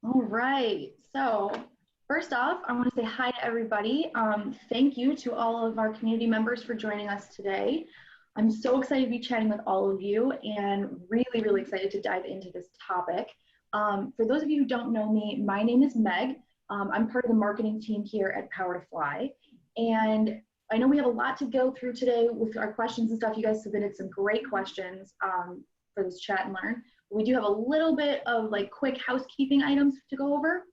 All right. So first off, I want to say hi to everybody. Thank you to all of our community members for joining us today. I'm so excited to be chatting with all of you and really, really excited to dive into this topic. For those of you who don't know me, my name is Meg. I'm part of the marketing team here at Power to Fly. And I know we have a lot to go through today with our questions and stuff. You guys submitted some great questions for this chat and learn. We do have a little bit of like quick housekeeping items to go over.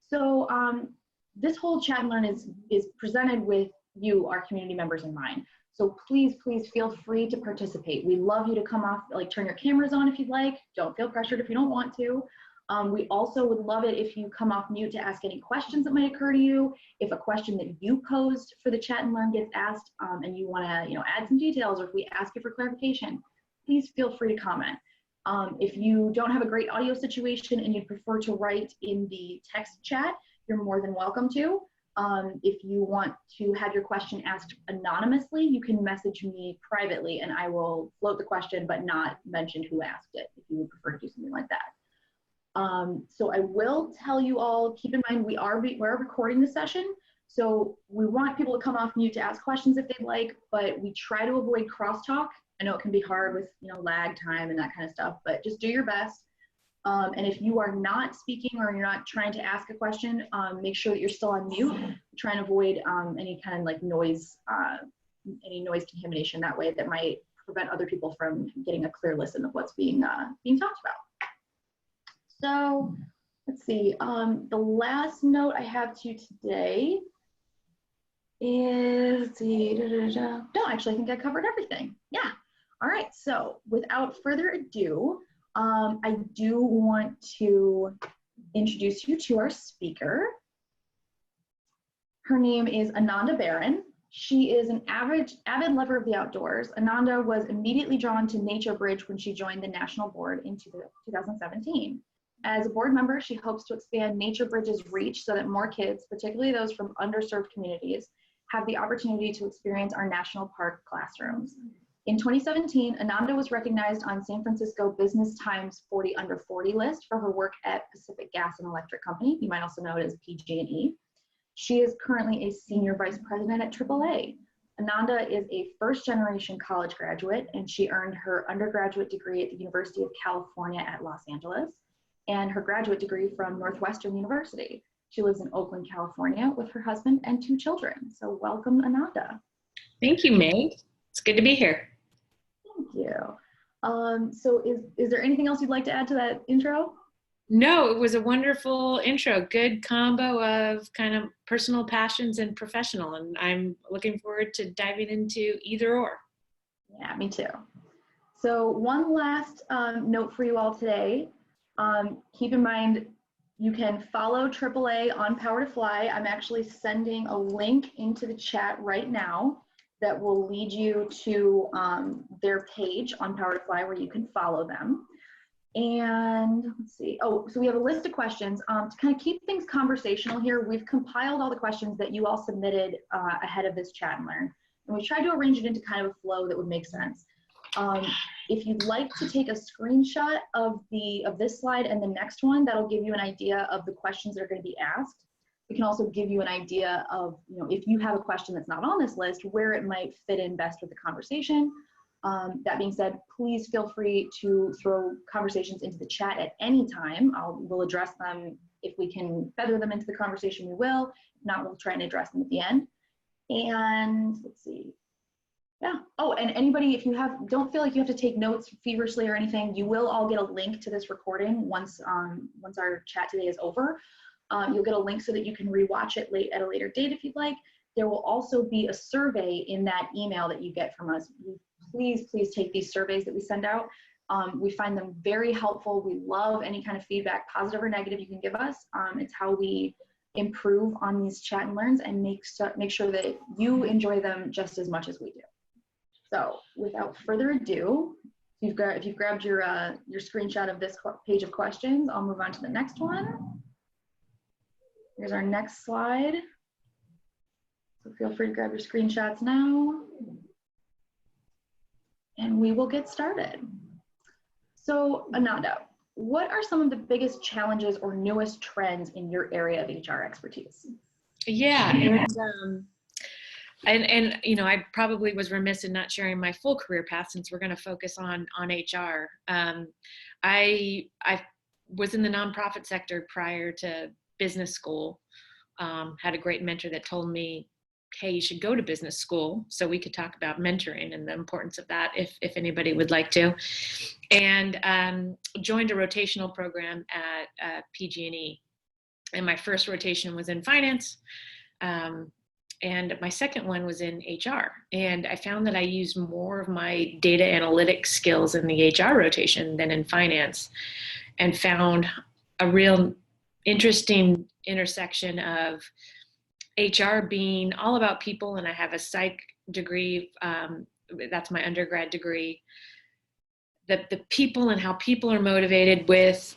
So this whole chat and learn is presented with you, our community members, in mind. So please feel free to participate. We love you to come off, like turn your cameras on if you'd like. Don't feel pressured if you don't want to. We also would love it if you come off mute to ask any questions that might occur to you. If a question that you posed for the chat and learn gets asked and you want to add some details, or if we ask you for clarification, please feel free to comment. If you don't have a great audio situation and you'd prefer to write in the text chat, you're more than welcome to. If you want to have your question asked anonymously, you can message me privately and I will float the question but not mention who asked it if you would prefer to do something like that. So I will tell you all, keep in mind we're recording the session, so we want people to come off mute to ask questions if they'd like, but we try to avoid crosstalk. I know it can be hard with lag time and that kind of stuff, but just do your best. And if you are not speaking or you're not trying to ask a question, make sure that you're still on mute. Try and avoid any kind of like noise, any noise contamination that way that might prevent other people from getting a clear listen of what's being talked about. So let's see, the last note I have to you today is, no, actually I think I covered everything. Yeah. All right, so without further ado, I do want to introduce you to our speaker. Her name is Ananda Baron. She is an avid lover of the outdoors. Ananda was immediately drawn to Nature Bridge when she joined the National Board in 2017. As a board member, she hopes to expand Nature Bridge's reach so that more kids, particularly those from underserved communities, have the opportunity to experience our national park classrooms. In 2017, Ananda was recognized on San Francisco Business Times 40 Under 40 list for her work at Pacific Gas and Electric Company. You might also know it as PG&E. She is currently a senior vice president at AAA. Ananda is a first-generation college graduate, and she earned her undergraduate degree at the University of California at Los Angeles and her graduate degree from Northwestern University. She lives in Oakland, California with her husband and 2 children. So welcome, Ananda. Thank you, Meg. It's good to be here. Thank you. So is there anything else you'd like to add to that intro? No, it was a wonderful intro. Good combo of kind of personal passions and professional, and I'm looking forward to diving into either or. Yeah, me too. So one last note for you all today. Keep in mind, you can follow AAA on Power to Fly. I'm actually sending a link into the chat right now that will lead you to their page on Power to Fly where you can follow them. And let's see, so we have a list of questions. To kind of keep things conversational here, we've compiled all the questions that you all submitted ahead of this chat and learn. And we tried to arrange it into kind of a flow that would make sense. If you'd like to take a screenshot of this slide and the next one, that'll give you an idea of the questions that are going to be asked. We can also give you an idea of, if you have a question that's not on this list, where it might fit in best with the conversation. That being said, please feel free to throw conversations into the chat at any time. We'll address them. If we can feather them into the conversation, we will. If not, we'll try and address them at the end. And let's see. Yeah. Oh, and anybody, if you don't feel like you have to take notes feverishly or anything, you will all get a link to this recording once our chat today is over. You'll get a link so that you can rewatch it at a later date if you'd like. There will also be a survey in that email that you get from us. Please take these surveys that we send out. We find them very helpful. We love any kind of feedback, positive or negative, you can give us. It's how we improve on these chat and learns and make sure that you enjoy them just as much as we do. So without further ado, if you've grabbed your screenshot of this page of questions, I'll move on to the next one. Here's our next slide. So feel free to grab your screenshots now. And we will get started. So Ananda, what are some of the biggest challenges or newest trends in your area of HR expertise? Yeah, and you know, I probably was remiss in not sharing my full career path since we're going to focus on HR. I was in the nonprofit sector prior to business school. Had a great mentor that told me, hey, you should go to business school. So we could talk about mentoring and the importance of that if anybody would like to. And joined a rotational program at PG&E. And my first rotation was in finance. And my second one was in HR. And I found that I used more of my data analytics skills in the HR rotation than in finance, and found a real interesting intersection of HR being all about people. And I have a psych degree. That's my undergrad degree. The people and how people are motivated with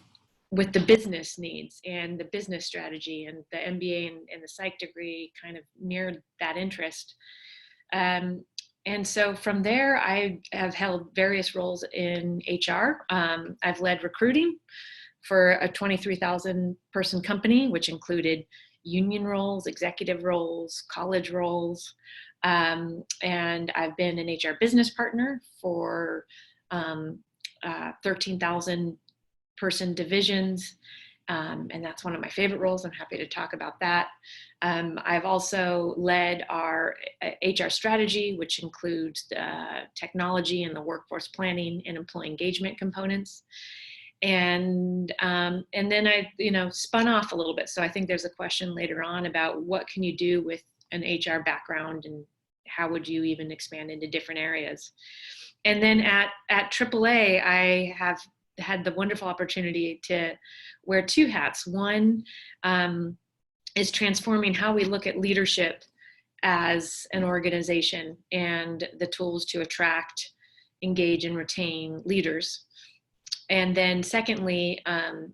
the business needs and the business strategy, and the MBA and the psych degree kind of mirrored that interest. And so from there, I have held various roles in HR. I've led recruiting for a 23,000 person company, which included union roles, executive roles, college roles. And I've been an HR business partner for 13,000 person divisions. And that's one of my favorite roles. I'm happy to talk about that. I've also led our HR strategy, which includes technology and the workforce planning and employee engagement components. And then I, spun off a little bit. So I think there's a question later on about what can you do with an HR background and how would you even expand into different areas. And then at AAA, I have had the wonderful opportunity to wear two hats. One is transforming how we look at leadership as an organization and the tools to attract, engage, and retain leaders. And then secondly,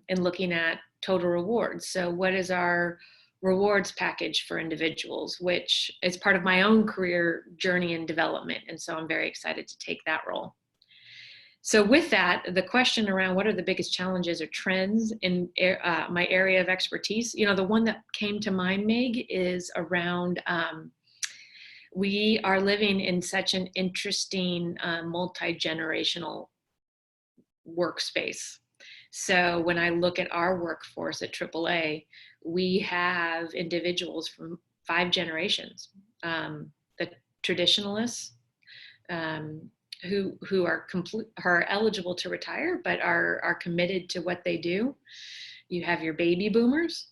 in looking at total rewards. So what is our rewards package for individuals, which is part of my own career journey and development. And so I'm very excited to take that role. So with that, the question around what are the biggest challenges or trends in my area of expertise, the one that came to mind, Meg, is around we are living in such an interesting multi-generational workspace. So when I look at our workforce at AAA, we have individuals from 5 generations, the traditionalists, who are eligible to retire, but are committed to what they do. You have your baby boomers,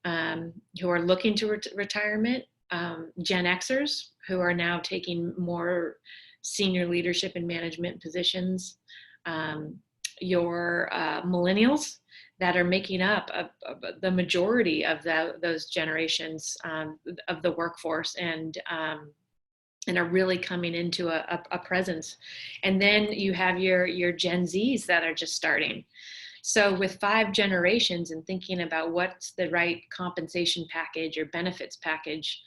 who are looking to retirement, Gen Xers, who are now taking more senior leadership and management positions, your millennials that are making up the majority of those generations of the workforce, and are really coming into a presence. And then you have your Gen Zs that are just starting. So with 5 generations and thinking about what's the right compensation package or benefits package,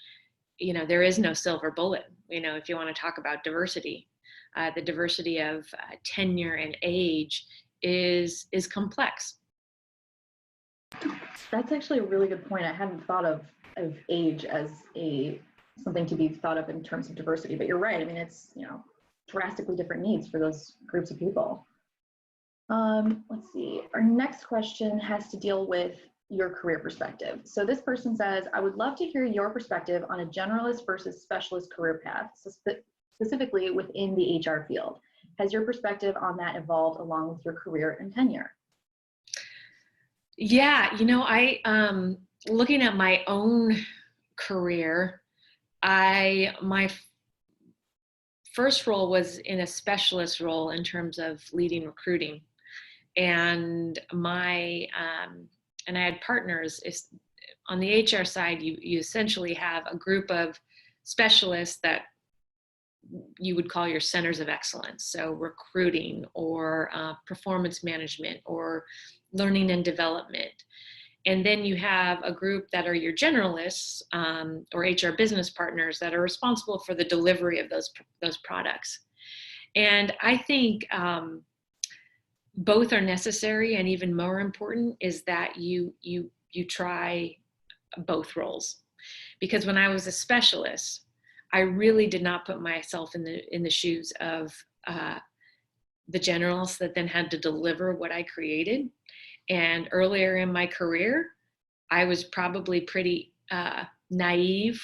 there is no silver bullet. If you want to talk about diversity, the diversity of tenure and age is complex. That's actually a really good point. I hadn't thought of age as something to be thought of in terms of diversity, but you're right. I mean, it's, drastically different needs for those groups of people. Let's see. Our next question has to deal with your career perspective. So this person says, I would love to hear your perspective on a generalist versus specialist career path, specifically within the HR field. Has your perspective on that evolved along with your career and tenure? Yeah, I looking at my own career, my first role was in a specialist role in terms of leading recruiting, and I had partners. On the HR side, you essentially have a group of specialists that you would call your centers of excellence. So recruiting or performance management or learning and development. And then you have a group that are your generalists or HR business partners that are responsible for the delivery of those products. And I think both are necessary, and even more important is that you try both roles. Because when I was a specialist, I really did not put myself in the shoes of the generalists that then had to deliver what I created. And earlier in my career, I was probably pretty naive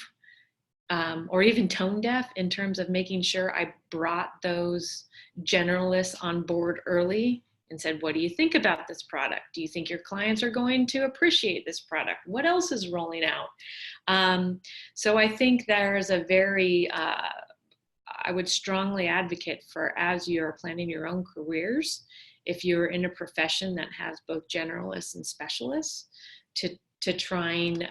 or even tone deaf in terms of making sure I brought those generalists on board early and said, what do you think about this product? Do you think your clients are going to appreciate this product? What else is rolling out? So I think there's a very, I would strongly advocate for, as you're planning your own careers, if you're in a profession that has both generalists and specialists, to trying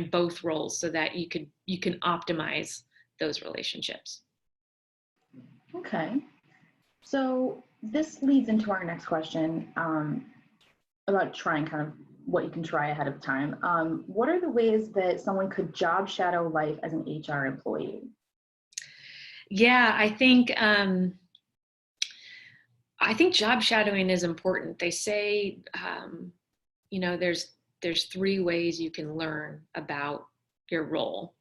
both roles so that you can optimize those relationships. Okay. So this leads into our next question about trying kind of what you can try ahead of time. What are the ways that someone could job shadow life as an HR employee? Yeah, I think job shadowing is important. They say, there's 3 ways you can learn about your role,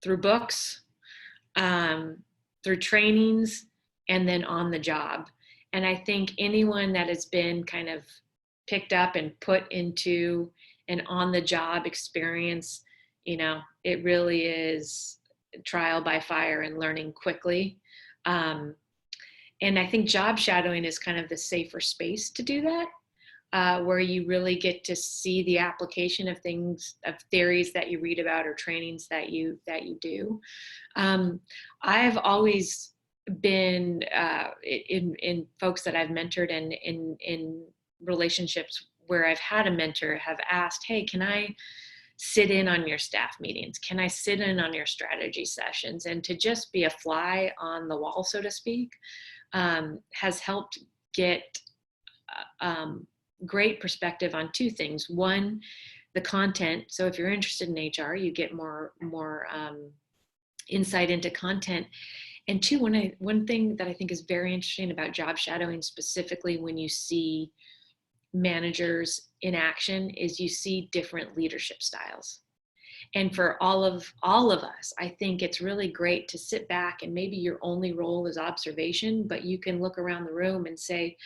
through books, through trainings, and then on the job. And I think anyone that has been kind of picked up and put into an on the job experience, it really is trial by fire and learning quickly. And I think job shadowing is kind of the safer space to do that, where you really get to see the application of things, of theories that you read about or trainings that you do. I've always been in folks that I've mentored and in relationships where I've had a mentor have asked, hey, can I sit in on your staff meetings? Can I sit in on your strategy sessions? And to just be a fly on the wall, so to speak, has helped get great perspective on 2 things. One, the content. So if you're interested in HR, you get more insight into content. And 2, one thing that I think is very interesting about job shadowing, specifically when you see managers in action, is you see different leadership styles. And for all of us, I think it's really great to sit back, and maybe your only role is observation, but you can look around the room and say,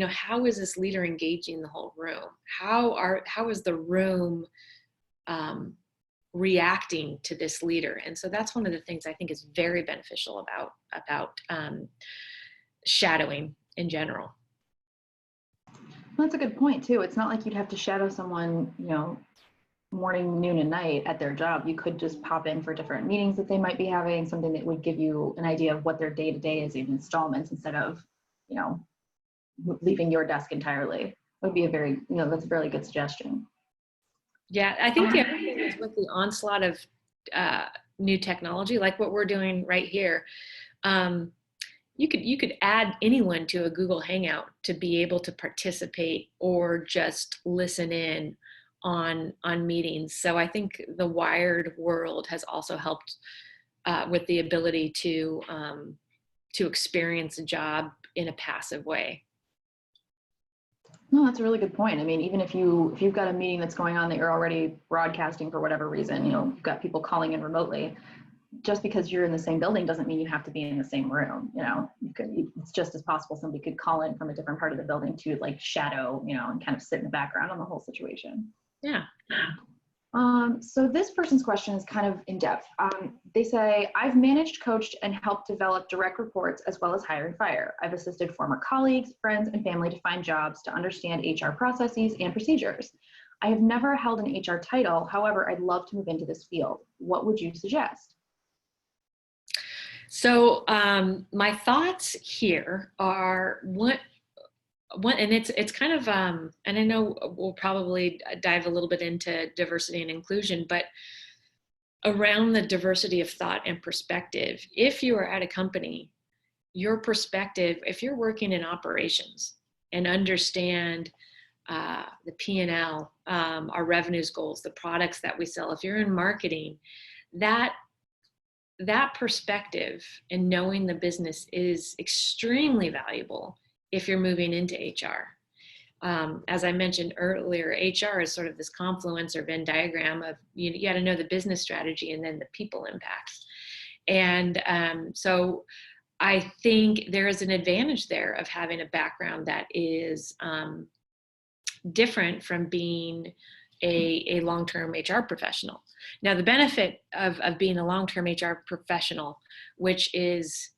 how is this leader engaging the whole room? How is the room reacting to this leader? And so that's one of the things I think is very beneficial about shadowing in general. Well, that's a good point too. It's not like you'd have to shadow someone, morning, noon, and night at their job. You could just pop in for different meetings that they might be having, something that would give you an idea of what their day-to-day is in installments, instead of, leaving your desk entirely. It would be a very, that's a really good suggestion. Yeah, I think the other thing is, with the onslaught of new technology, like what we're doing right here, you could add anyone to a Google Hangout to be able to participate or just listen in on meetings. So I think the wired world has also helped with the ability to experience a job in a passive way. No, that's a really good point. I mean, even if you've got a meeting that's going on that you're already broadcasting for whatever reason, you've got people calling in remotely, just because you're in the same building doesn't mean you have to be in the same room. It's just as possible somebody could call in from a different part of the building to shadow, and kind of sit in the background on the whole situation. Yeah. So this person's question is kind of in depth. They say, I've managed, coached, and helped develop direct reports, as well as hire and fire. I've assisted former colleagues, friends, and family to find jobs, to understand HR processes and procedures. I have never held an HR title. However, I'd love to move into this field. What would you suggest? So my thoughts here are and it's kind of, and I know we'll probably dive a little bit into diversity and inclusion, but around the diversity of thought and perspective, if you are at a company, your perspective, if you're working in operations and understand the P&L, our revenues goals, the products that we sell, if you're in marketing, that perspective and knowing the business is extremely valuable if you're moving into HR. As I mentioned earlier, HR is sort of this confluence or Venn diagram of you got to know the business strategy and then the people impacts. And so I think there is an advantage there of having a background that is different from being a long-term HR professional. Now, the benefit of being a long-term HR professional, which is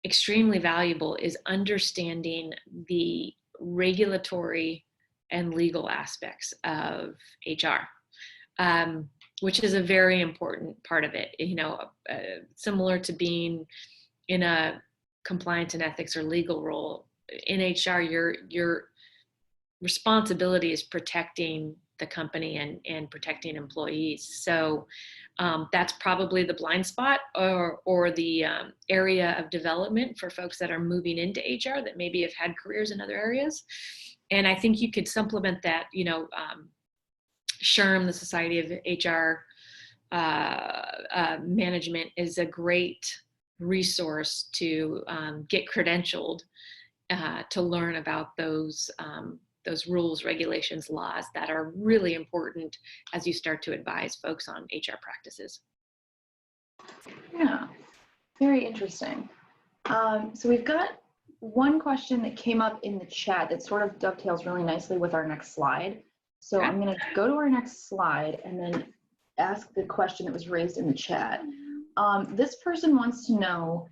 extremely valuable, is understanding the regulatory and legal aspects of HR, which is a very important part of it. Similar to being in a compliance and ethics or legal role in HR, your responsibility is protecting the company and protecting employees. So that's probably the blind spot or the area of development for folks that are moving into HR that maybe have had careers in other areas. And I think you could supplement that, SHRM, the Society of HR Management, is a great resource to get credentialed to learn about those rules, regulations, laws that are really important as you start to advise folks on HR practices. Yeah, very interesting. So we've got one question that came up in the chat that sort of dovetails really nicely with our next slide. So I'm going to go to our next slide and then ask the question that was raised in the chat. This person wants to know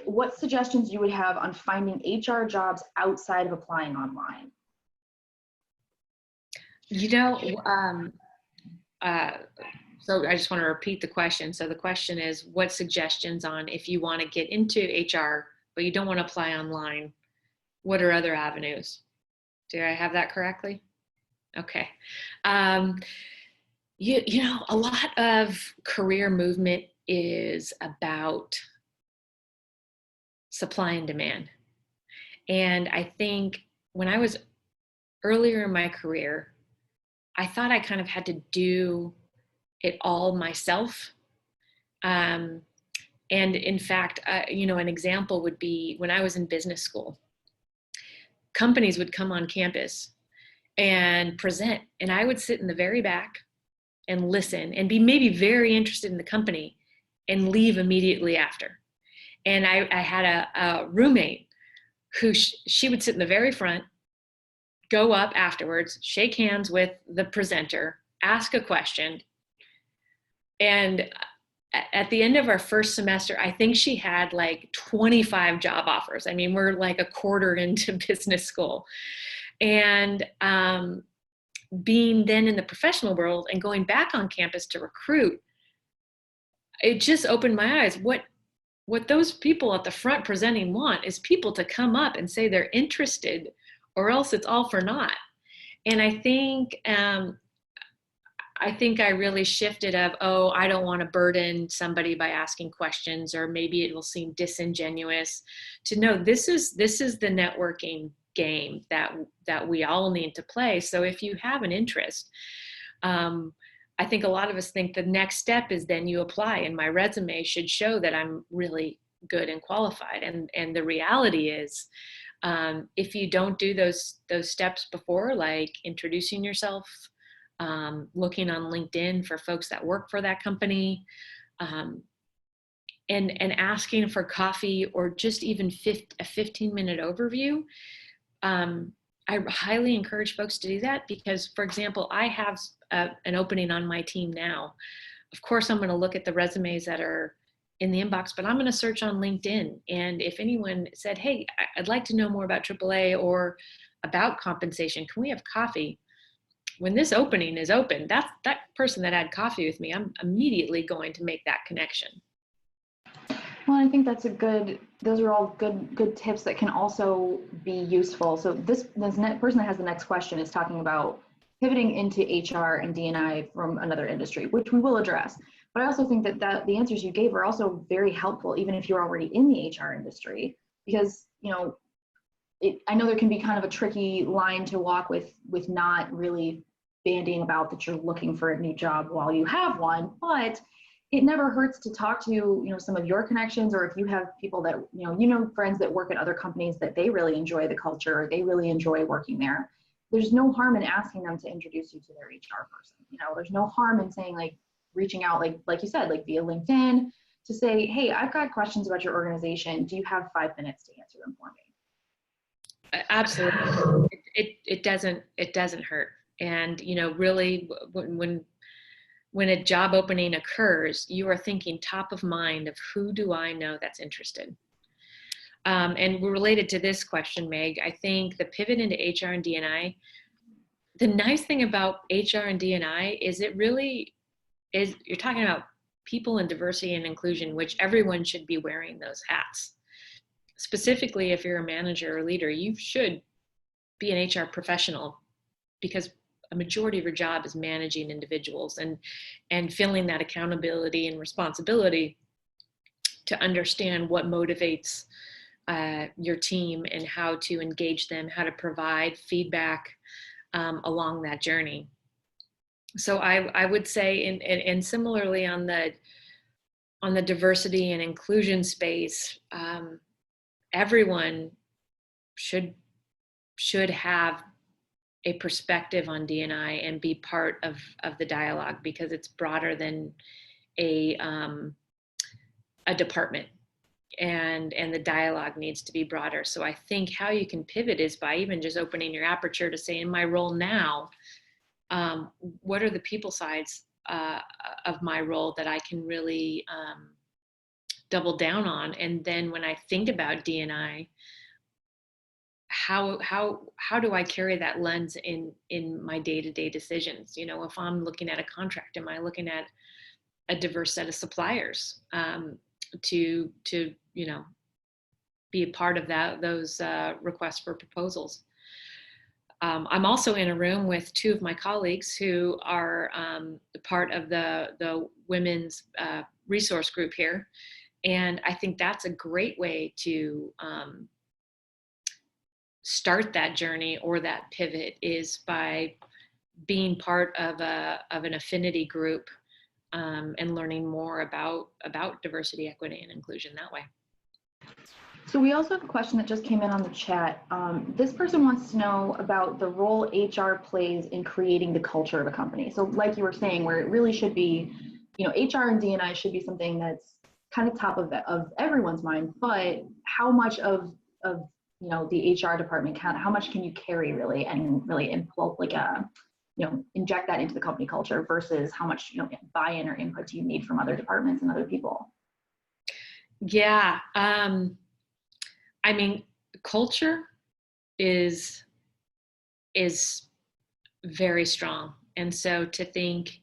what suggestions you would have on finding HR jobs outside of applying online. So I just want to repeat the question. So the question is, what suggestions on if you want to get into HR, but you don't want to apply online, what are other avenues? Do I have that correctly? Okay. A lot of career movement is about supply and demand. And I think when I was earlier in my career, I thought I kind of had to do it all myself. And in fact, an example would be when I was in business school, companies would come on campus and present, and I would sit in the very back and listen and be maybe very interested in the company and leave immediately after. And I had a roommate who she would sit in the very front, go up afterwards, shake hands with the presenter, ask a question. And at the end of our first semester, I think she had like 25 job offers. I mean, we're like a quarter into business school. And being then in the professional world and going back on campus to recruit, it just opened my eyes. What those people at the front presenting want is people to come up and say they're interested, or else it's all for naught. And I think I really shifted of, I don't want to burden somebody by asking questions, or maybe it will seem disingenuous, to know this is the networking game that we all need to play. So if you have an interest, I think a lot of us think the next step is then you apply, and my resume should show that I'm really good and qualified. And the reality is, if you don't do those steps before, like introducing yourself, looking on LinkedIn for folks that work for that company, and asking for coffee, or just even a 15-minute overview, I highly encourage folks to do that, because, for example, I have an opening on my team now. Of course, I'm going to look at the resumes that are in the inbox, but I'm going to search on LinkedIn. And if anyone said, hey, I'd like to know more about AAA or about compensation, can we have coffee? When this opening is open, that person that had coffee with me, I'm immediately going to make that connection. Well, I think those are all good tips that can also be useful. So this person that has the next question is talking about pivoting into HR and D&I from another industry, which we will address. But I also think that the answers you gave are also very helpful, even if you're already in the HR industry, because, I know there can be kind of a tricky line to walk with not really bandying about that you're looking for a new job while you have one, but it never hurts to talk to, some of your connections, or if you have people that, friends that work at other companies that they really enjoy the culture, or they really enjoy working there. There's no harm in asking them to introduce you to their HR person. There's no harm in saying, like, reaching out, like you said, like via LinkedIn, to say, hey, I've got questions about your organization. Do you have 5 minutes to answer them for me? Absolutely. It doesn't hurt. And, really when a job opening occurs, you are thinking top of mind of who do I know that's interested. And related to this question, Meg, I think the pivot into HR and D&I, the nice thing about HR and D&I is it really is, you're talking about people and diversity and inclusion, which everyone should be wearing those hats. Specifically, if you're a manager or leader, you should be an HR professional, because a majority of your job is managing individuals and feeling that accountability and responsibility to understand what motivates your team and how to engage them, how to provide feedback along that journey. So I would say, and similarly on the diversity and inclusion space, everyone should have a perspective on D&I and be part of the dialogue, because it's broader than a department, and the dialogue needs to be broader. So I think how you can pivot is by even just opening your aperture to say, in my role now, what are the people sides of my role that I can really double down on? And then when I think about D&I, how do I carry that lens in my day-to-day decisions? If I'm looking at a contract, am I looking at a diverse set of suppliers to be a part of those requests for proposals? I'm also in a room with 2 of my colleagues who are part of the women's resource group here, and I think that's a great way to start that journey or that pivot, is by being part of an affinity group and learning more about diversity, equity, and inclusion that way. So we also have a question that just came in on the chat. This person wants to know about the role HR plays in creating the culture of a company. So like you were saying, where it really should be, HR and D&I should be something that's kind of top of everyone's mind, but how much of the HR department how much can you carry really, and really inject that into the company culture, versus how much buy-in or input do you need from other departments and other people? Yeah, I mean, culture is very strong, and so to think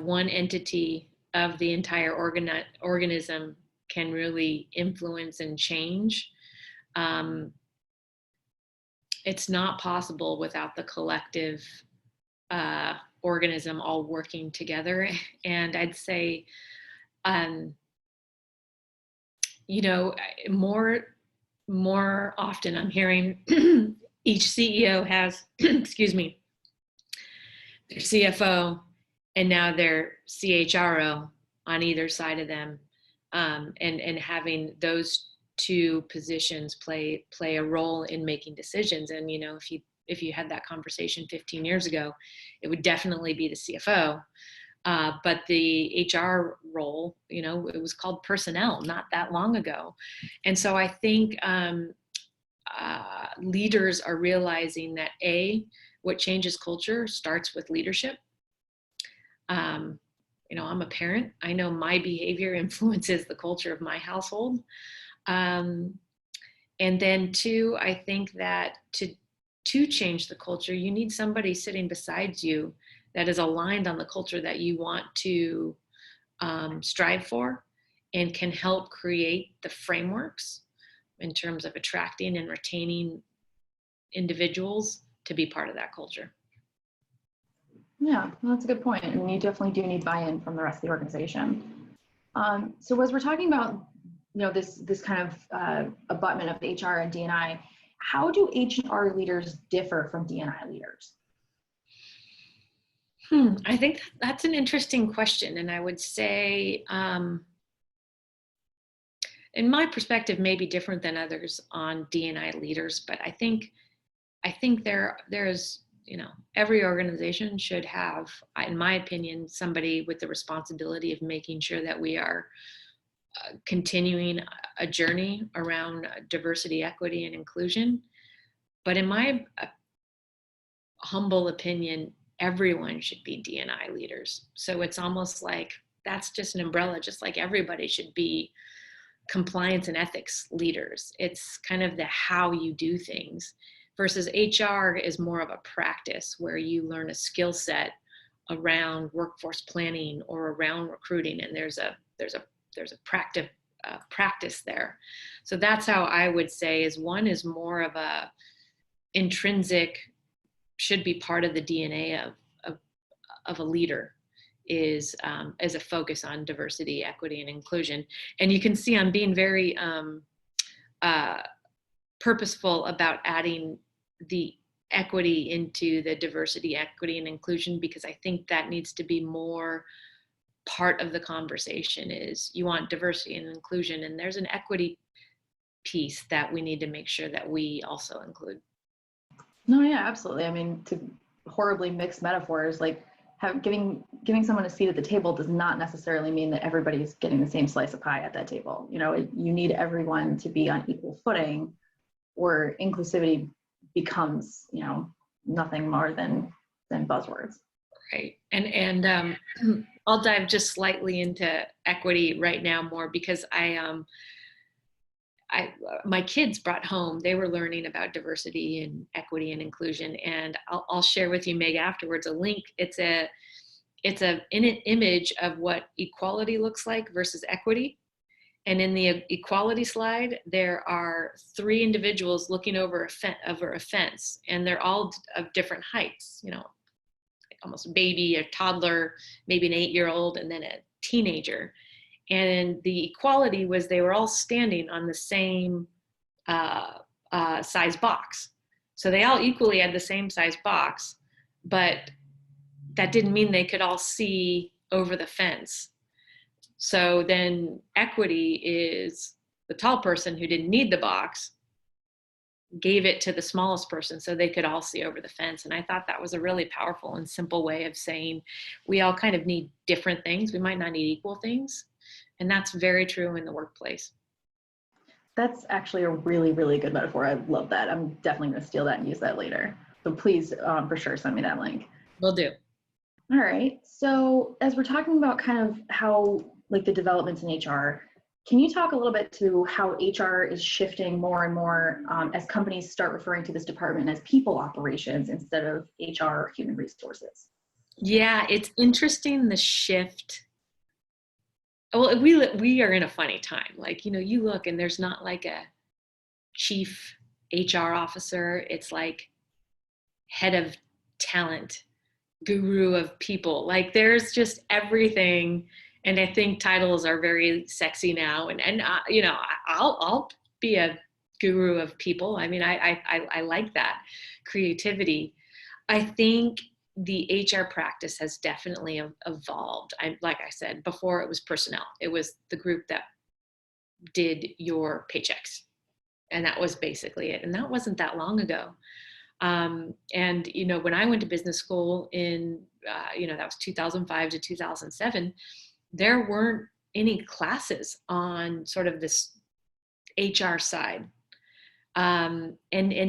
one entity of the entire organism can really influence and change. It's not possible without the collective organism all working together. And I'd say, more often I'm hearing each CEO has, excuse me, their CFO and now their CHRO on either side of them. And having those 2 positions play a role in making decisions. And if you had that conversation 15 years ago, it would definitely be the CFO. But the HR role, it was called personnel not that long ago. And so I think leaders are realizing that what changes culture starts with leadership. I'm a parent. I know my behavior influences the culture of my household. And then 2, I think that to change the culture, you need somebody sitting beside you that is aligned on the culture that you want to strive for, and can help create the frameworks in terms of attracting and retaining individuals to be part of that culture. Yeah, well, that's a good point. I mean, you definitely do need buy-in from the rest of the organization. So as we're talking about, this kind of abutment of HR and D&I, how do HR leaders differ from D&I leaders? I think that's an interesting question. And I would say, in my perspective, may be different than others on D&I leaders, but I think there's, every organization should have, in my opinion, somebody with the responsibility of making sure that we are continuing a journey around diversity, equity, and inclusion. But in my humble opinion, everyone should be D&I leaders. So it's almost like that's just an umbrella, just like everybody should be compliance and ethics leaders. It's kind of the how you do things versus HR is more of a practice where you learn a skill set around workforce planning or around recruiting, and there's a practice there. So that's how I would say is one is more of a intrinsic, should be part of the DNA of a leader is a focus on diversity, equity, and inclusion. And you can see I'm being very purposeful about adding the equity into the diversity, equity, and inclusion, because I think that needs to be more part of the conversation. Is you want diversity and inclusion, and there's an equity piece that we need to make sure that we also include. No, yeah, absolutely. I mean, to horribly mix metaphors, like giving someone a seat at the table does not necessarily mean that everybody's getting the same slice of pie at that table. You need everyone to be on equal footing, or inclusivity becomes, nothing more than buzzwords. Right. And I'll dive just slightly into equity right now more because my kids brought home, they were learning about diversity and equity and inclusion. And I'll share with you, Meg, afterwards, a link. It's an image of what equality looks like versus equity. And in the equality slide, there are 3 individuals looking over a fence, and they're all of different heights, almost a baby, a toddler, maybe an 8-year-old, and then a teenager. And the equality was they were all standing on the same size box. So they all equally had the same size box, but that didn't mean they could all see over the fence. So then equity is the tall person who didn't need the box gave it to the smallest person so they could all see over the fence. And I thought that was a really powerful and simple way of saying we all kind of need different things. We might not need equal things. And that's very true in the workplace. That's actually a really, really good metaphor. I love that. I'm definitely going to steal that and use that later. So please, for sure, send me that link. Will do. All right. So as we're talking about kind of how, like, the developments in HR, can you talk a little bit to how HR is shifting more and more as companies start referring to this department as people operations instead of HR or human resources? Yeah, it's interesting, the shift. Well, we are in a funny time. Like, you look and there's not like a chief HR officer. It's like head of talent, guru of people. Like, there's just everything. And I think titles are very sexy now. And I'll be a guru of people. I mean, I like that creativity. I think the HR practice has definitely evolved. Like I said, before it was personnel. It was the group that did your paychecks. And that was basically it. And that wasn't that long ago. And, when I went to business school in, that was 2005 to 2007, there weren't any classes on sort of this HR side. And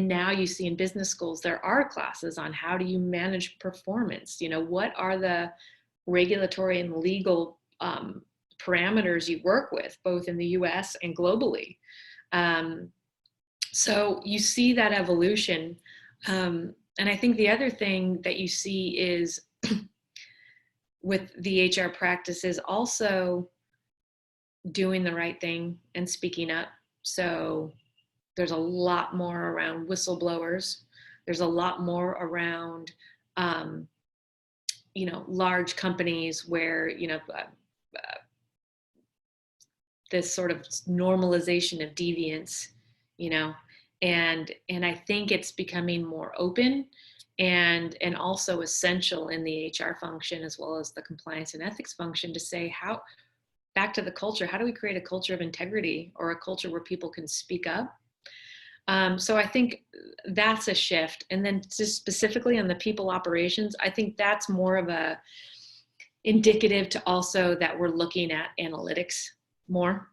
now you see in business schools, there are classes on how do you manage performance? What are the regulatory and legal parameters you work with, both in the US and globally? So you see that evolution. And I think the other thing that you see is with the HR practices also doing the right thing and speaking up. So there's a lot more around whistleblowers. There's a lot more around, large companies where, this sort of normalization of deviance, and I think it's becoming more open. and also essential in the HR function as well as the compliance and ethics function to say how, back to the culture, how do we create a culture of integrity or a culture where people can speak up? So I think that's a shift. And then just specifically on the people operations, I think that's more of a indicative to also that we're looking at analytics more.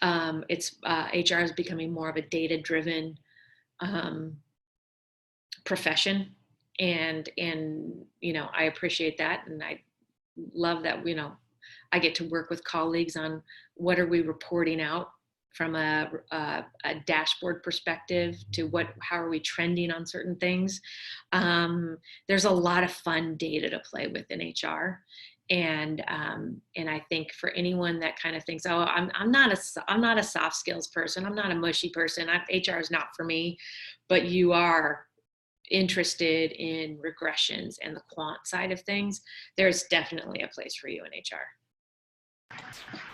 HR is becoming more of a data-driven profession, and I appreciate that, and I love that I get to work with colleagues on what are we reporting out from a dashboard perspective to how are we trending on certain things. There's a lot of fun data to play with in HR. And I think for anyone that kind of thinks, oh, I'm not a soft skills person, I'm not a mushy person, HR is not for me, but you are interested in regressions and the quant side of things, there's definitely a place for you in HR.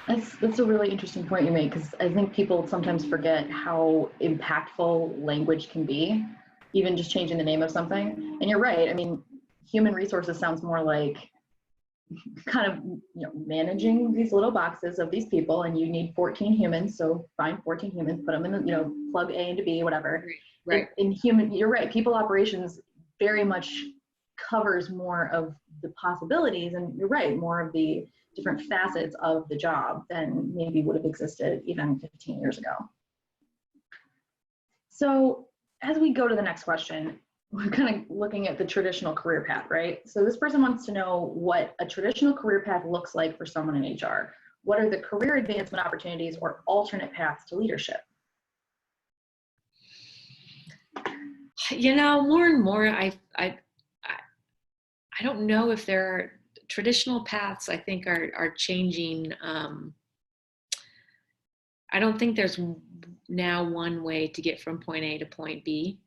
That's a really interesting point you make, because I think people sometimes forget how impactful language can be, even just changing the name of something. And you're right. I mean, human resources sounds more like kind of managing these little boxes of these people, and you need 14 humans, so find 14 humans, put them in the plug A into B, whatever. Right. In human, you're right, people operations very much covers more of the possibilities, and you're right, more of the different facets of the job than maybe would have existed even 15 years ago. So as we go to the next question, we're kind of looking at the traditional career path, right? So this person wants to know what a traditional career path looks like for someone in HR. What are the career advancement opportunities or alternate paths to leadership? More and more, I don't know if there are traditional paths. I think are changing. I don't think there's now one way to get from point A to point B.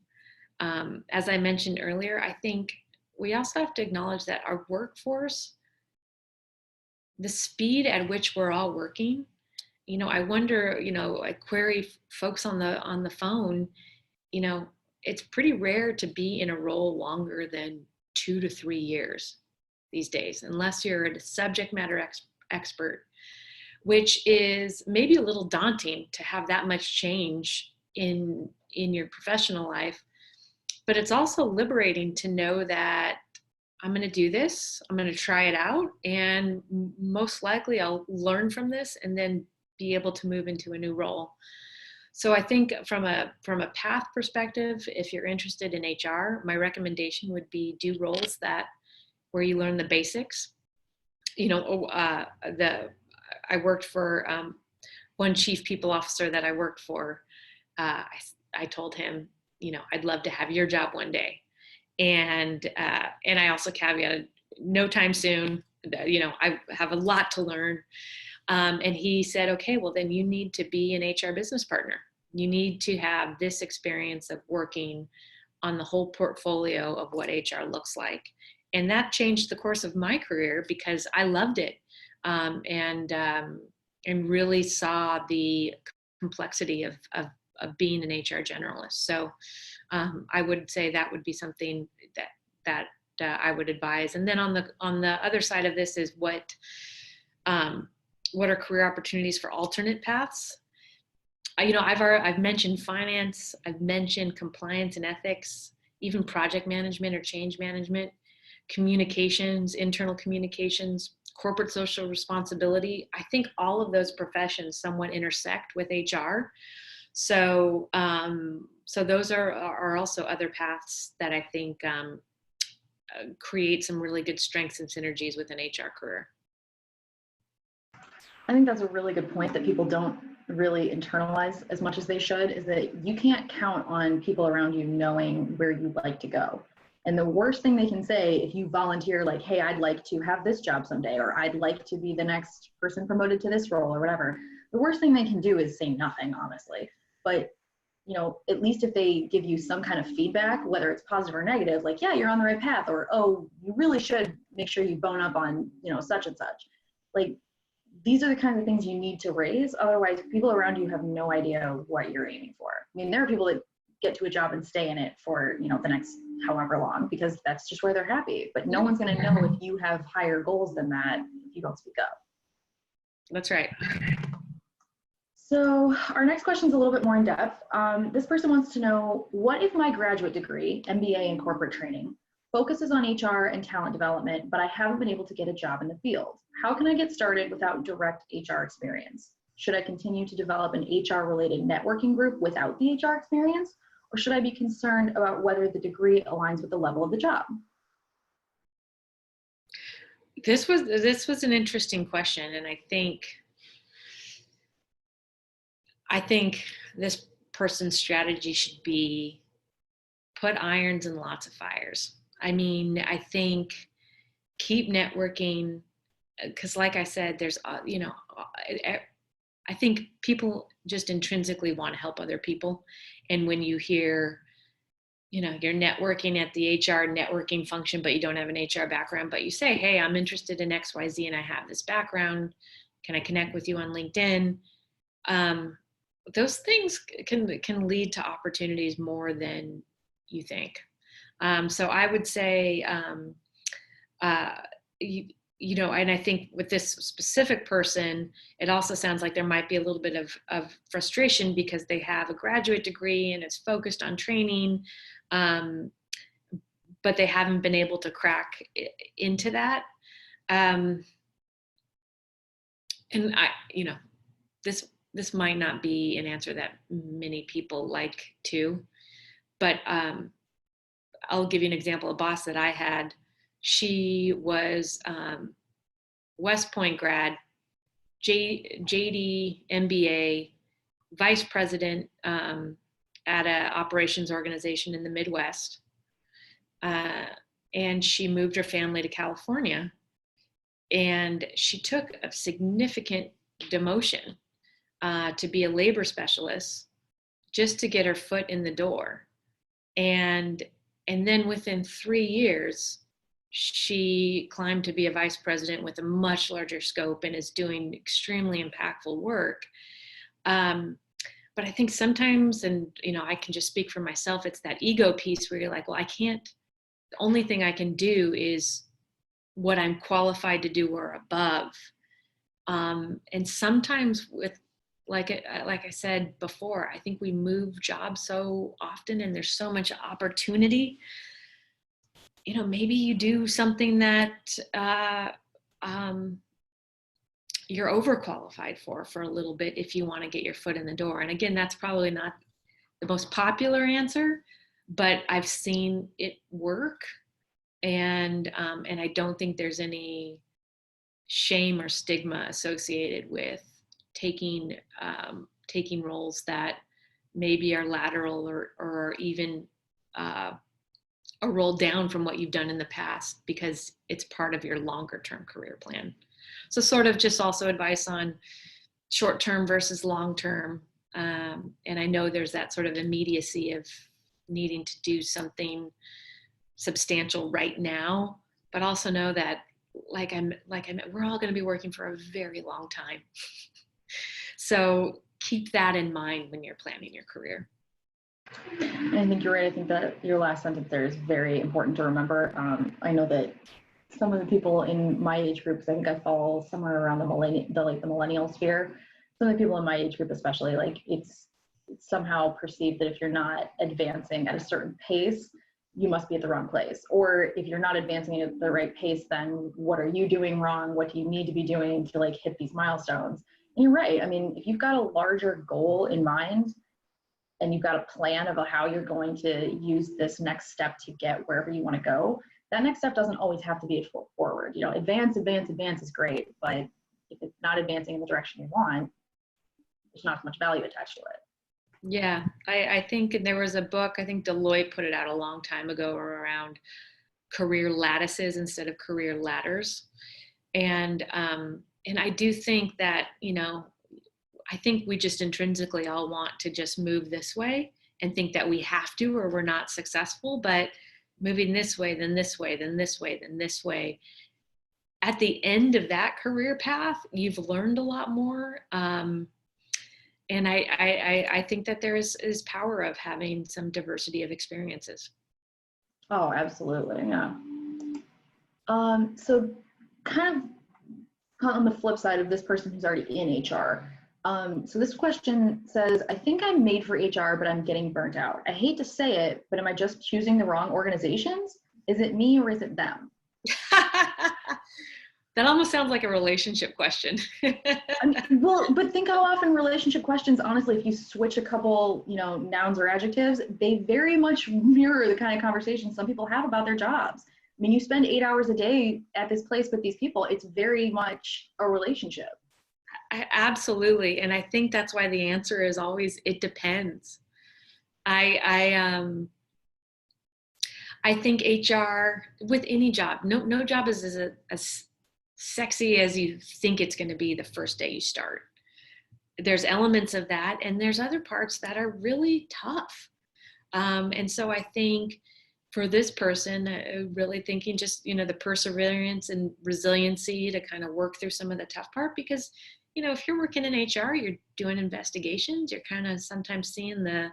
As I mentioned earlier, I think we also have to acknowledge that our workforce, the speed at which we're all working, I wonder, I query folks on the phone, it's pretty rare to be in a role longer than 2 to 3 years these days, unless you're a subject matter expert, which is maybe a little daunting to have that much change in your professional life. But it's also liberating to know that I'm going to do this, I'm going to try it out, and most likely I'll learn from this and then be able to move into a new role. So I think from a path perspective, if you're interested in HR, my recommendation would be do roles where you learn the basics. I worked for one chief people officer that I worked for. I told him, I'd love to have your job one day. And I also caveated, no time soon, I have a lot to learn. And he said, okay, well then you need to be an HR business partner. You need to have this experience of working on the whole portfolio of what HR looks like. And that changed the course of my career because I loved it. And really saw the complexity of being an HR generalist. So I would say that would be something that I would advise. And then on the other side of this is what are career opportunities for alternate paths? I've mentioned finance, I've mentioned compliance and ethics, even project management or change management, communications, internal communications, corporate social responsibility. I think all of those professions somewhat intersect with HR. So those are also other paths that I think create some really good strengths and synergies with an HR career. I think that's a really good point that people don't really internalize as much as they should, is that you can't count on people around you knowing where you'd like to go. And the worst thing they can say if you volunteer, like, hey, I'd like to have this job someday, or I'd like to be the next person promoted to this role or whatever, the worst thing they can do is say nothing, honestly. But at least if they give you some kind of feedback, whether it's positive or negative, like, yeah, you're on the right path, or, oh, you really should make sure you bone up on, such and such. Like, these are the kinds of things you need to raise. Otherwise, people around you have no idea what you're aiming for. I mean, there are people that get to a job and stay in it for, you know, the next however long, because that's just where they're happy. But no one's going to know if you have higher goals than that if you don't speak up. That's right. So our next question is a little bit more in depth. This person wants to know, what if my graduate degree, MBA in corporate training, focuses on HR and talent development, but I haven't been able to get a job in the field? How can I get started without direct HR experience? Should I continue to develop an HR-related networking group without the HR experience? Or should I be concerned about whether the degree aligns with the level of the job? This was an interesting question, and I think this person's strategy should be put irons in lots of fires. I mean, I think keep networking, because like I said, there's, you know, I think people just intrinsically want to help other people. And when you hear, you know, you're networking at the HR networking function, but you don't have an HR background, but you say, hey, I'm interested in XYZ and I have this background. Can I connect with you on LinkedIn? Those things can lead to opportunities more than you think. So I would say, you know, and I think with this specific person, it also sounds like there might be a little bit of frustration because they have a graduate degree and it's focused on training, but they haven't been able to crack into that. And I, you know, this might not be an answer that many people like to, but I'll give you an example. A boss that I had, she was West Point grad, JD MBA, vice president at an operations organization in the Midwest. And she moved her family to California. And she took a significant demotion to be a labor specialist just to get her foot in the door. And then within 3 years, she climbed to be a vice president with a much larger scope and is doing extremely impactful work. But I think sometimes, and you know, I can just speak for myself, it's that ego piece where you're like, well, I can't, the only thing I can do is what I'm qualified to do or above. And sometimes with, like I said before, I think we move jobs so often and there's so much opportunity. You know, maybe you do something that you're overqualified for a little bit if you want to get your foot in the door. And again, that's probably not the most popular answer, but I've seen it work. And I don't think there's any shame or stigma associated with taking roles that maybe are lateral or even a roll down from what you've done in the past, because it's part of your longer term career plan. So sort of just also advice on short term versus long term. And I know there's that sort of immediacy of needing to do something substantial right now, but also know that we're all going to be working for a very long time. So keep that in mind when you're planning your career. And I think you're right. I think that your last sentence there is very important to remember. I know that some of the people in my age group, because I think I fall somewhere around the millennial sphere, some of the people in my age group especially, like it's somehow perceived that if you're not advancing at a certain pace, you must be at the wrong place. Or if you're not advancing at the right pace, then what are you doing wrong? What do you need to be doing to like hit these milestones? And you're right. I mean, if you've got a larger goal in mind and you've got a plan of how you're going to use this next step to get wherever you want to go, that next step doesn't always have to be a forward. You know, advance is great, but if it's not advancing in the direction you want, there's not as much value attached to it. Yeah, I think there was a book, I think Deloitte put it out a long time ago, around career lattices instead of career ladders. And I do think that, you know, I think we just intrinsically all want to just move this way and think that we have to or we're not successful, but moving this way, then this way, then this way, then this way. At the end of that career path, you've learned a lot more. And I think that there is power of having some diversity of experiences. Oh, absolutely. Yeah. So kind of on the flip side of this person who's already in HR. So this question says, I think I'm made for HR, but I'm getting burnt out. I hate to say it, but am I just choosing the wrong organizations? Is it me or is it them? That almost sounds like a relationship question. I mean, well, but think how often relationship questions, honestly, if you switch a couple, nouns or adjectives, they very much mirror the kind of conversations some people have about their jobs. I mean, you spend 8 hours a day at this place with these people. It's very much a relationship. Absolutely. And I think that's why the answer is always, it depends. I think HR with any job, no job is as sexy as you think it's going to be the first day you start. There's elements of that, and there's other parts that are really tough. And so I think for this person, really thinking just, the perseverance and resiliency to kind of work through some of the tough part, because, if you're working in HR, you're doing investigations, you're kind of sometimes seeing the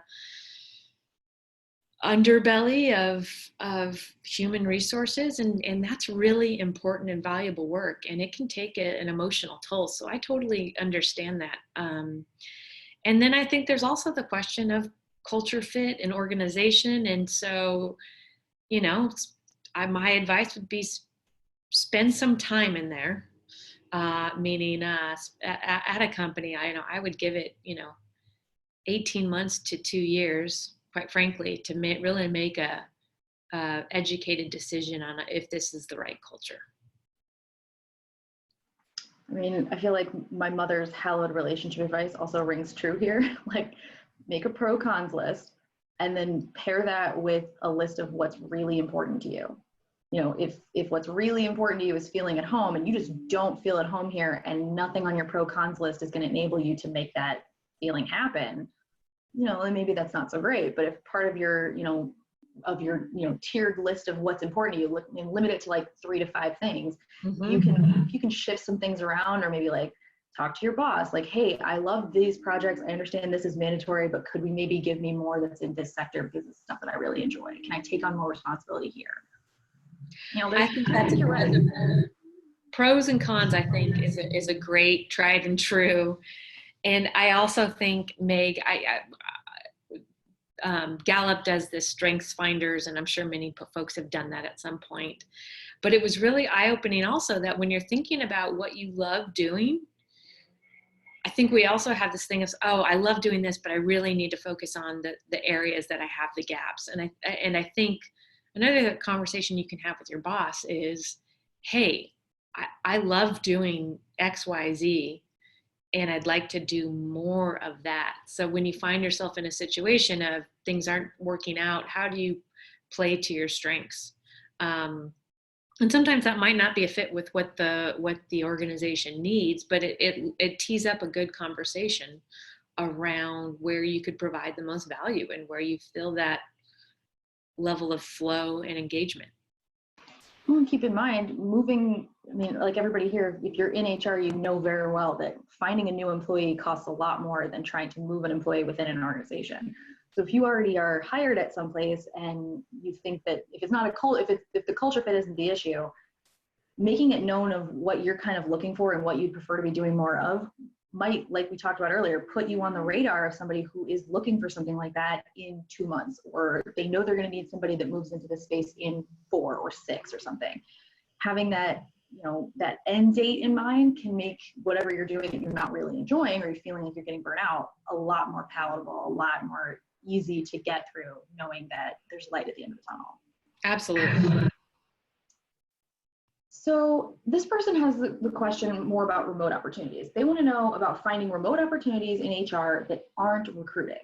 underbelly of human resources, and that's really important and valuable work, and it can take an emotional toll. So I totally understand that. And then I think there's also the question of culture fit and organization. And so, my advice would be spend some time in there, meaning at a company. I would give it 18 months to 2 years, quite frankly, to really make a educated decision on if this is the right culture. I mean, I feel like my mother's hallowed relationship advice also rings true here. Like, make a pro cons list and then pair that with a list of what's really important to you. If what's really important to you is feeling at home and you just don't feel at home here and nothing on your pro cons list is going to enable you to make that feeling happen, then maybe that's not so great. But if part of your, tiered list of what's important to you, limit it to like 3 to 5 things. Mm-hmm. You can shift some things around, or maybe like talk to your boss, like, hey, I love these projects. I understand this is mandatory, but could we maybe give me more that's in this sector because it's stuff that I really enjoy? Can I take on more responsibility here? I think that's pros and cons. I think is a great tried and true. And I also think, Meg, Gallup does this strengths finders, and I'm sure many folks have done that at some point. But it was really eye-opening also that when you're thinking about what you love doing, I think we also have this thing of, oh, I love doing this, but I really need to focus on the areas that I have the gaps. And I think another conversation you can have with your boss is, hey, I love doing X, Y, Z, and I'd like to do more of that. So when you find yourself in a situation of things aren't working out, how do you play to your strengths? And sometimes that might not be a fit with what the organization needs, but it tees up a good conversation around where you could provide the most value and where you feel that level of flow and engagement. Keep in mind, like everybody here, if you're in HR, you know very well that finding a new employee costs a lot more than trying to move an employee within an organization. So if you already are hired at some place and you think that if it's not if the culture fit isn't the issue, making it known of what you're kind of looking for and what you'd prefer to be doing more of might, like we talked about earlier, put you on the radar of somebody who is looking for something like that in 2 months, or they know they're going to need somebody that moves into this space in 4 or 6 or something. Having that, that end date in mind can make whatever you're doing that you're not really enjoying or you're feeling like you're getting burnt out a lot more palatable, a lot more easy to get through, knowing that there's light at the end of the tunnel. Absolutely. So this person has the question more about remote opportunities. They want to know about finding remote opportunities in HR that aren't recruiting.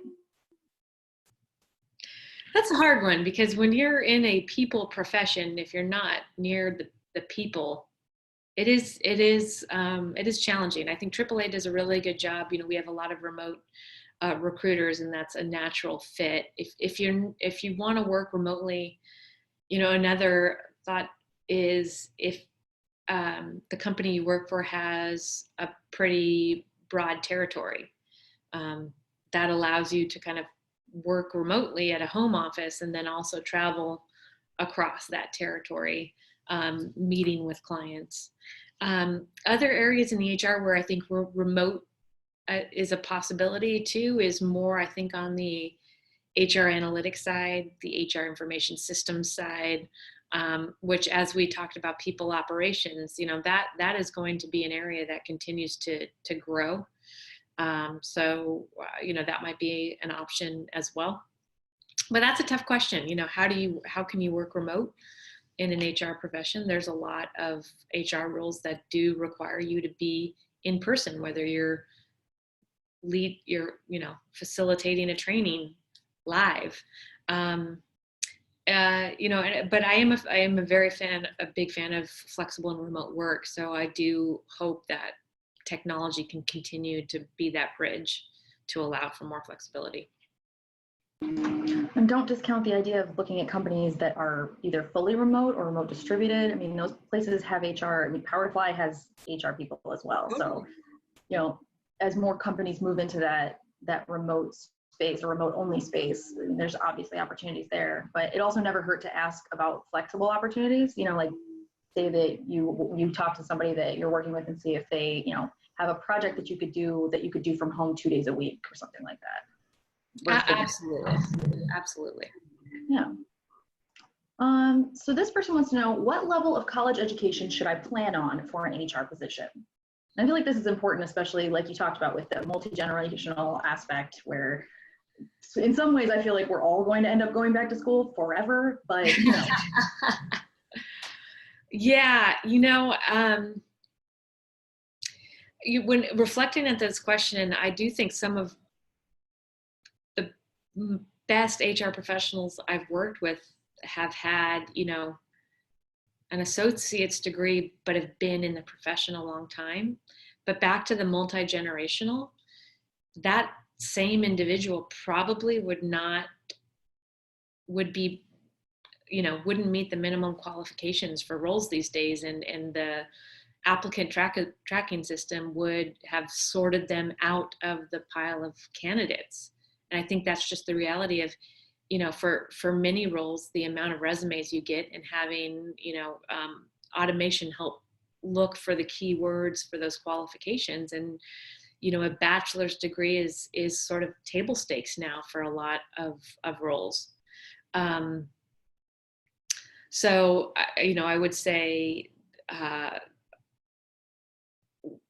That's a hard one, because when you're in a people profession, if you're not near the people, it is challenging. I think AAA does a really good job. We have a lot of remote recruiters, and that's a natural fit. If you want to work remotely, another thought is if the company you work for has a pretty broad territory. that allows you to kind of work remotely at a home office and then also travel across that territory, meeting with clients. Other areas in the HR where I think remote is a possibility too is more, I think, on the HR analytics side, the HR information systems side, which, as we talked about people operations, that is going to be an area that continues to grow. So that might be an option as well. But that's a tough question. How can you work remote in an HR profession? There's a lot of HR roles that do require you to be in person, whether you're facilitating a training live. But I am a big fan of flexible and remote work. So I do hope that technology can continue to be that bridge to allow for more flexibility. And don't discount the idea of looking at companies that are either fully remote or remote distributed. I mean, those places have HR. I mean, Powerfly has HR people as well. So, as more companies move into that remote space or remote only space, there's obviously opportunities there. But it also never hurt to ask about flexible opportunities. Like say that you talk to somebody that you're working with and see if they, have a project that you could do from home 2 days a week or something like that. Absolutely. Yeah. So this person wants to know, what level of college education should I plan on for an HR position? I feel like this is important, especially like you talked about with the multi-generational aspect, where in some ways I feel like we're all going to end up going back to school forever, but Yeah, when reflecting at this question, I do think some of the best HR professionals I've worked with have had, an associate's degree, but have been in the profession a long time. But back to the multi-generational, that same individual probably wouldn't meet the minimum qualifications for roles these days. And the applicant tracking system would have sorted them out of the pile of candidates. And I think that's just the reality of, for many roles, the amount of resumes you get and having, automation help look for the keywords for those qualifications. And, a bachelor's degree is sort of table stakes now for a lot of roles. So, I would say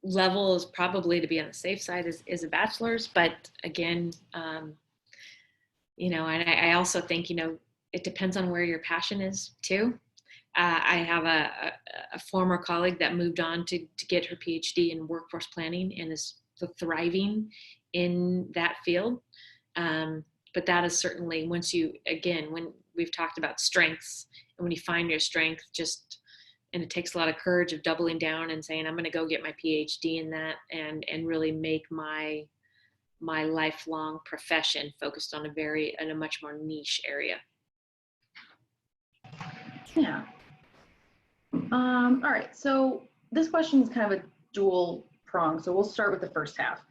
level is probably, to be on the safe side, is a bachelor's. But again, and I also think, it depends on where your passion is too. I have a former colleague that moved on to get her PhD in workforce planning and is thriving in that field. But that is certainly, when we've talked about strengths, and when you find your strength, and it takes a lot of courage of doubling down and saying, I'm going to go get my PhD in that and really make my lifelong profession focused on a much more niche area. Yeah. All right. So this question is kind of a dual prong. So we'll start with the first half.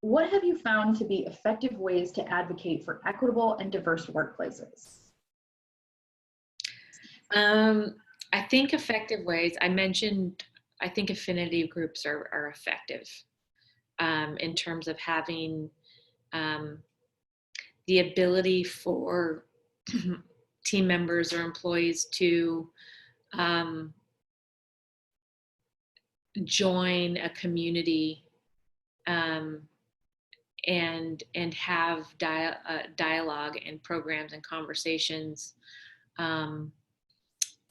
What have you found to be effective ways to advocate for equitable and diverse workplaces? I think effective ways, I think affinity groups are effective in terms of having the ability for team members or employees to join a community and have dialogue and programs and conversations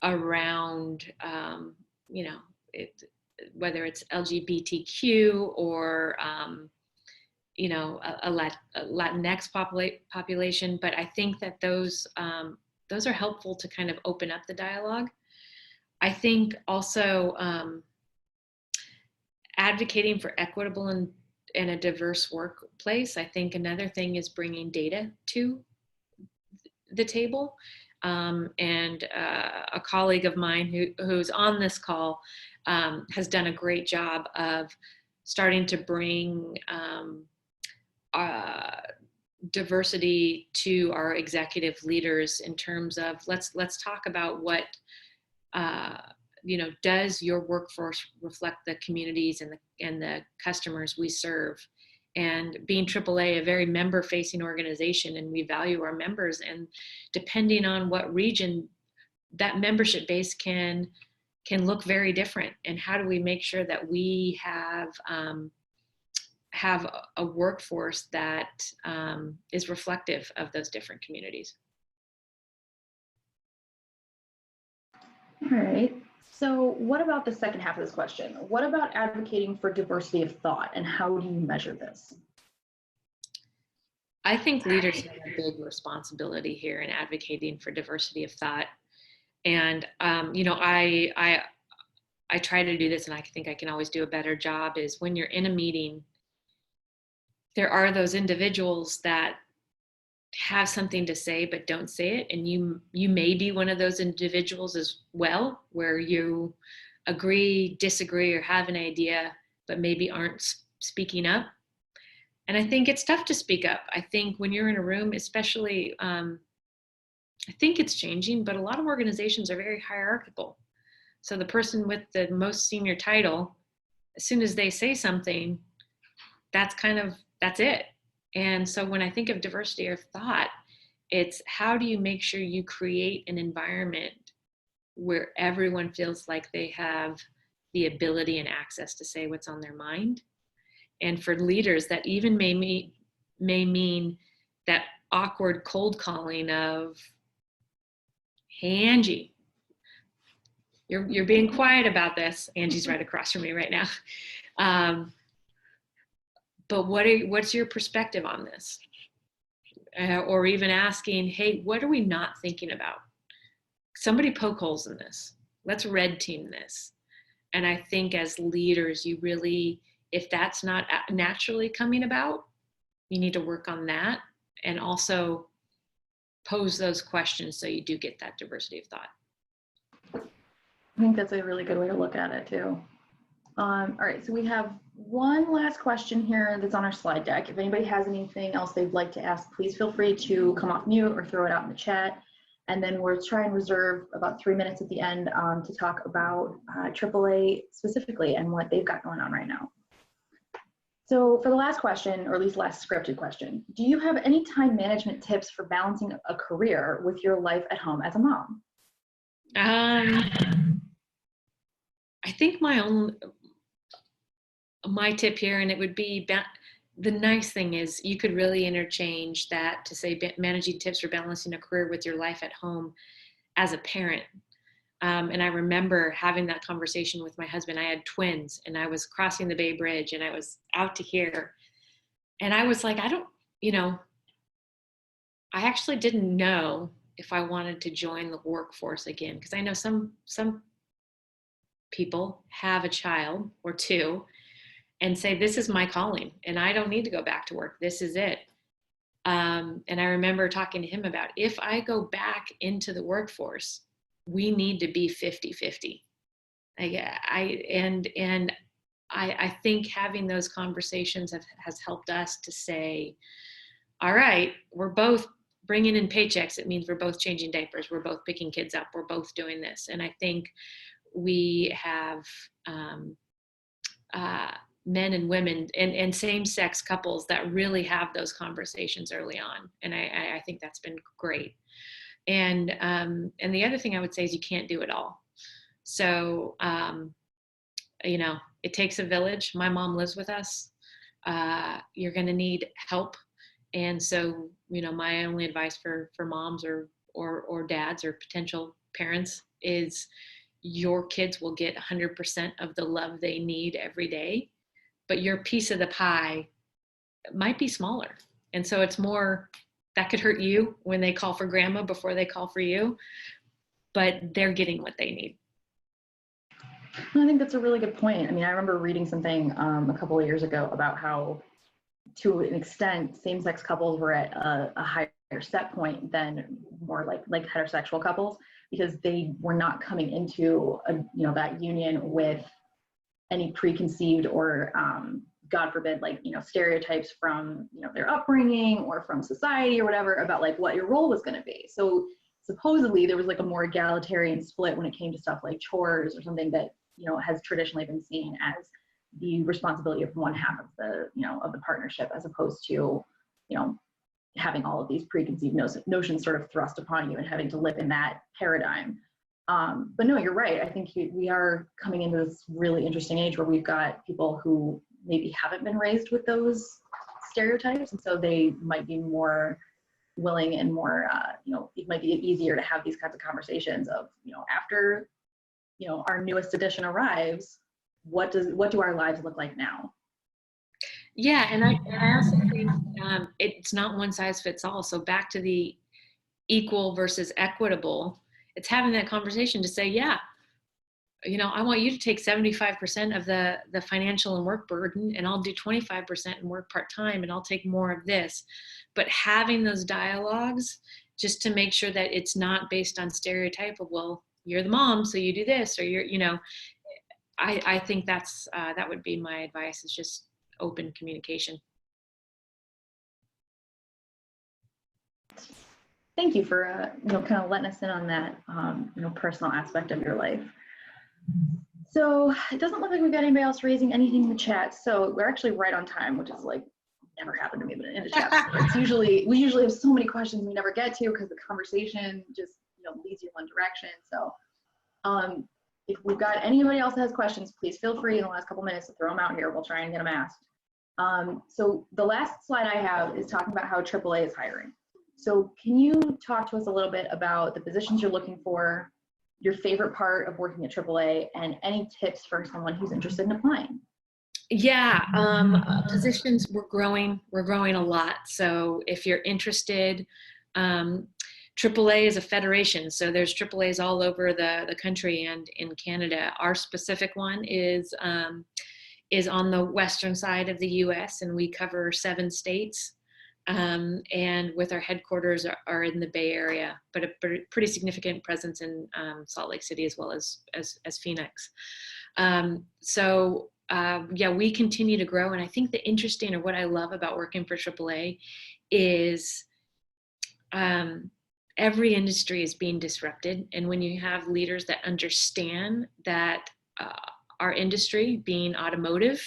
around, whether it's LGBTQ or, a Latinx population. But I think that those are helpful to kind of open up the dialogue. I think also advocating for equitable and a diverse workplace. I think another thing is bringing data to the table. And a colleague of mine who's on this call has done a great job of starting to bring diversity to our executive leaders in terms of let's talk about what does your workforce reflect the communities and the customers we serve. And being AAA, a very member-facing organization, and we value our members, and depending on what region, that membership base can look very different. And how do we make sure that we have a workforce that is reflective of those different communities? All right. So what about the second half of this question? What about advocating for diversity of thought, and how do you measure this? I think leaders have a big responsibility here in advocating for diversity of thought. And, I try to do this, and I think I can always do a better job, is when you're in a meeting, there are those individuals that have something to say but don't say it, and you may be one of those individuals as well, where you agree, disagree, or have an idea but maybe aren't speaking up. And I think it's tough to speak up. I think when you're in a room, especially, I think it's changing, but a lot of organizations are very hierarchical. So the person with the most senior title, as soon as they say something, that's it. And so when I think of diversity of thought, it's how do you make sure you create an environment where everyone feels like they have the ability and access to say what's on their mind. And for leaders, that even may mean that awkward cold calling of, hey, Angie, you're being quiet about this. Angie's right across from me right now. But what's your perspective on this? Or even asking, hey, what are we not thinking about? Somebody poke holes in this. Let's red team this. And I think as leaders, you really, if that's not naturally coming about, you need to work on that, and also pose those questions so you do get that diversity of thought. I think that's a really good way to look at it too. All right, so we have one last question here that's on our slide deck. If anybody has anything else they'd like to ask, please feel free to come off mute or throw it out in the chat. And then we'll try and reserve about 3 minutes at the end to talk about AAA specifically and what they've got going on right now. So for the last question, or at least last scripted question, do you have any time management tips for balancing a career with your life at home as a mom? I think my tip here, and it would be, the nice thing is you could really interchange that to say managing tips for balancing a career with your life at home as a parent. And I remember having that conversation with my husband. I had twins, and I was crossing the Bay Bridge, and I was out to here. And I was like, I actually didn't know if I wanted to join the workforce again, because I know some people have a child or two and say, this is my calling and I don't need to go back to work. This is it. And I remember talking to him about, if I go back into the workforce, we need to be 50-50. I think having those conversations has helped us to say, all right, we're both bringing in paychecks. It means we're both changing diapers. We're both picking kids up. We're both doing this. And I think we have men and women and same-sex couples that really have those conversations early on. And I think that's been great. And the other thing I would say is you can't do it all. So, it takes a village. My mom lives with us. You're going to need help. And so, my only advice for moms or dads or potential parents is your kids will get 100% of the love they need every day, but your piece of the pie might be smaller. And so it's more, that could hurt you when they call for grandma before they call for you, but they're getting what they need. I think that's a really good point. I mean, I remember reading something a couple of years ago about how, to an extent, same-sex couples were at a higher set point than more like heterosexual couples, because they were not coming into that union with any preconceived or God forbid, like, stereotypes from, their upbringing or from society or whatever about like what your role was going to be. So supposedly there was like a more egalitarian split when it came to stuff like chores or something that, has traditionally been seen as the responsibility of one half of the, of the partnership, as opposed to, having all of these preconceived notions sort of thrust upon you and having to live in that paradigm. But no, you're right. I think we are coming into this really interesting age where we've got people who maybe haven't been raised with those stereotypes, and so they might be more willing and more, it might be easier to have these kinds of conversations of, after, our newest edition arrives, what do our lives look like now? Yeah, and I also think it's not one size fits all. So back to the equal versus equitable, it's having that conversation to say, yeah, I want you to take 75% of the financial and work burden, and I'll do 25% and work part-time, and I'll take more of this. But having those dialogues just to make sure that it's not based on stereotype of, well, you're the mom, so you do this, or I think that would be my advice, is just open communication. Thank you for kind of letting us in on that personal aspect of your life. So it doesn't look like we've got anybody else raising anything in the chat. So we're actually right on time, which is like never happened to me, but in the chat, we usually have so many questions we never get to because the conversation just leads you one direction. So if we've got anybody else that has questions, please feel free in the last couple minutes to throw them out here. We'll try and get them asked. So the last slide I have is talking about how AAA is hiring. So can you talk to us a little bit about the positions you're looking for, your favorite part of working at AAA, and any tips for someone who's interested in applying? Yeah, positions, we're growing a lot. So if you're interested, AAA is a federation. So there's AAAs all over the country and in Canada. Our specific one is on the western side of the US, and we cover 7 states. And with our headquarters are in the Bay Area, but a pretty significant presence in Salt Lake City as well as Phoenix. Yeah, we continue to grow. And I think the interesting, or what I love about working for AAA, is every industry is being disrupted. And when you have leaders that understand that our industry, being automotive,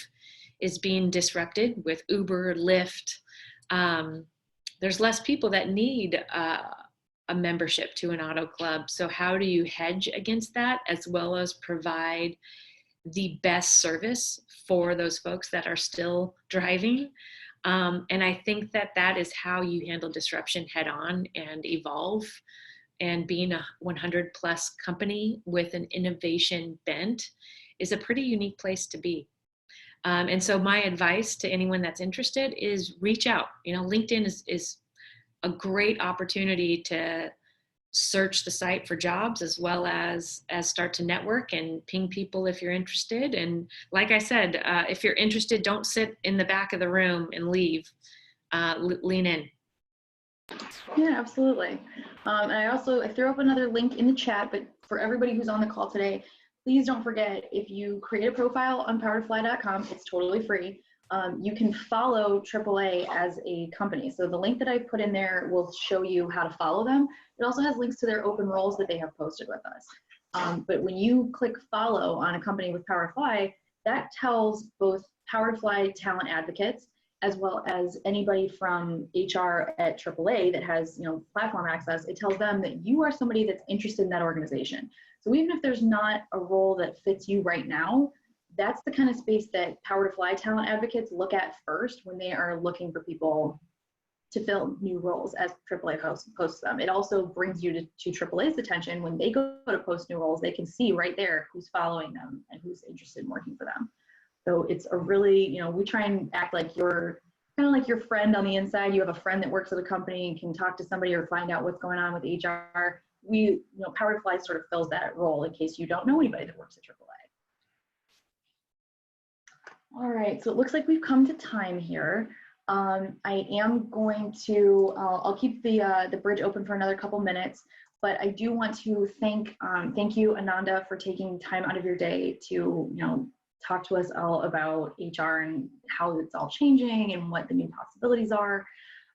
is being disrupted with Uber, Lyft, there's less people that need a membership to an auto club. So how do you hedge against that, as well as provide the best service for those folks that are still driving? And I think that is how you handle disruption head on and evolve. And being a 100+ company with an innovation bent is a pretty unique place to be. And so my advice to anyone that's interested is reach out. LinkedIn is a great opportunity to search the site for jobs, as well as start to network and ping people if you're interested. And like I said, if you're interested, don't sit in the back of the room and leave. Lean in. Yeah, absolutely. And I threw up another link in the chat, but for everybody who's on the call today, please don't forget, if you create a profile on poweredfly.com, it's totally free. You can follow AAA as a company. So the link that I put in there will show you how to follow them. It also has links to their open roles that they have posted with us. But when you click follow on a company with Poweredfly, that tells both Poweredfly talent advocates, as well as anybody from HR at AAA that has platform access, it tells them that you are somebody that's interested in that organization. So even if there's not a role that fits you right now, that's the kind of space that Poweredfly talent advocates look at first when they are looking for people to fill new roles as AAA posts them. It also brings you to AAA's attention when they go to post new roles. They can see right there who's following them and who's interested in working for them. So it's a really, we try and act like you're kind of like your friend on the inside. You have a friend that works at a company and can talk to somebody or find out what's going on with HR. Poweredfly sort of fills that role in case you don't know anybody that works at AAA. All right, so it looks like we've come to time here. I am going to, I'll keep the bridge open for another couple minutes, but I do want to thank you, Ananda, for taking time out of your day to, talk to us all about HR and how it's all changing and what the new possibilities are.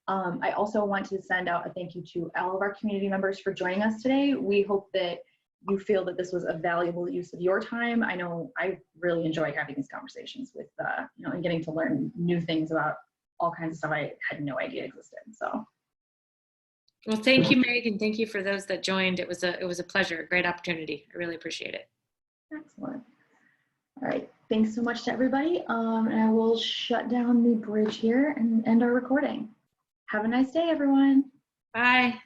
I also want to send out a thank you to all of our community members for joining us today. We hope that you feel that this was a valuable use of your time. I know I really enjoy having these conversations with, and getting to learn new things about all kinds of stuff I had no idea existed. So. Well, thank you, Meg, and thank you for those that joined. It was a pleasure, a great opportunity. I really appreciate it. Excellent. All right. Thanks so much to everybody. And I will shut down the bridge here and end our recording. Have a nice day, everyone. Bye.